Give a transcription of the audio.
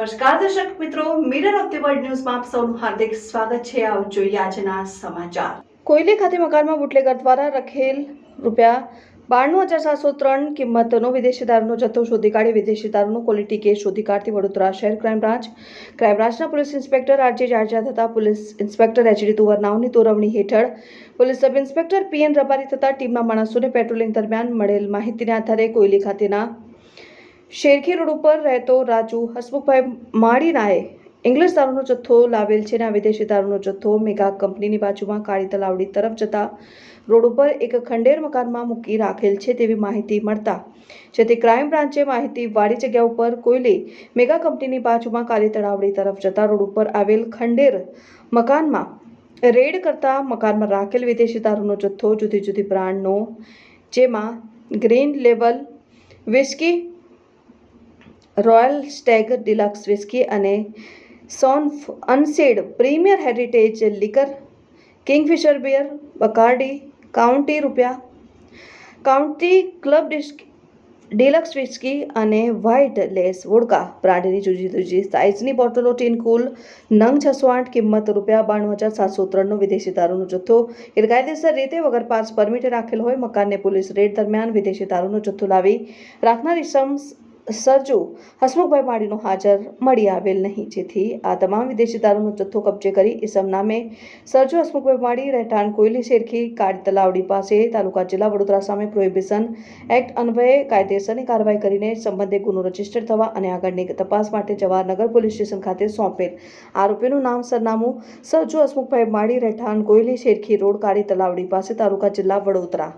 નમસ્કાર દર્શક મિત્રો, મિરર ઓફ ધ વર્લ્ડ ન્યૂઝમાં આપ સૌનું હાર્દિક સ્વાગત છે। આવો જોઈએ આજના સમાચાર। કોયલી ખાતે મકાનમાં બુટલેગર દ્વારા રખેલ ₹92,703 કિંમતનો વિદેશી દારૂનો જથ્થો શોધી કાઢી વિદેશી દારૂનો ક્વોલિટી કેસ શોધી કાઢતી વડોદરા શહેર ક્રાઇમ બ્રાન્ચના પોલીસ ઇન્સ્પેક્ટર આરજી જાડેજા તથા પોલીસ ઇન્સ્પેક્ટર એચડી તુવરનાઓની તોરવણી હેઠળ police sub inspector PN Rabari તથા ટીમના માણસોને પેટ્રોલિંગ દરમિયાન મળેલ માહિતીના આધારે કોયલી ખાતેના શેરખી રોડ ઉપર રહેતો રાજુ હસમુખભાઈ માળીનાએ ઇંગ્લિશ દારૂનો જથ્થો લાવેલ છે અને આ વિદેશી દારૂનો જથ્થો મેગા કંપનીની બાજુમાં કાળી તલાવડી તરફ જતા રોડ ઉપર એક ખંડેર મકાનમાં મૂકી રાખેલ છે તેવી માહિતી મળતા જેથી ક્રાઇમ બ્રાન્ચે માહિતી વાળી જગ્યા ઉપર કોયલી મેગા કંપનીની બાજુમાં કાળી તલાવડી તરફ જતા રોડ ઉપર આવેલ ખંડેર મકાનમાં રેડ કરતા મકાનમાં રાખેલ વિદેશી દારૂનો જથ્થો જુદી જુદી બ્રાન્ડનો જેમાં green label whisky, royal stag deluxe whisky અને સોન્ફ aniseed premier heritage liquor, Kingfisher beer, Bacardi county club deluxe whisky અને વ્હાઇટ લેસ વોડકા બ્રાન્ડની જુદી જુદી સાઇઝની બોટલો ટીન કુલ નંગ 608 કિંમત ₹92,703નો વિદેશી દારૂનો જથ્થો ગેરકાયદેસર રીતે વગર પાસ પરમિટે રાખેલ હોય મકાનને પોલીસ રેડ દરમિયાન વિદેશી દારૂનો જથ્થો લાવી રાખનાર ઇસમ સરજુ હસમુખભાઈ માળીનો હાજર મળી આવેલ નહીં, જેથી આ તમામ વિદેશી દારૂનો જથ્થો કબજે કરી ઇસમ નામે સરજુ હસમુખભાઈ માળી રહેઠાણ કોયલી શેરખી કાળી તલાવડી પાસે તાલુકા જિલ્લા વડોદરા સામે પ્રોહિબિશન એક્ટ અન્વયે કાયદેસરની કાર્યવાહી કરીને સંબંધે ગુનો રજીસ્ટર થવા અને આગળની તપાસ માટે જવાહરનગર પોલીસ સ્ટેશન ખાતે સોંપેલ। આરોપીનું નામ સરનામું સરજુ હસમુખભાઈ માળી રહેઠાણ કોયલી શેરખી રોડ કાળી તલાવડી પાસે તાલુકા જિલ્લા વડોદરા।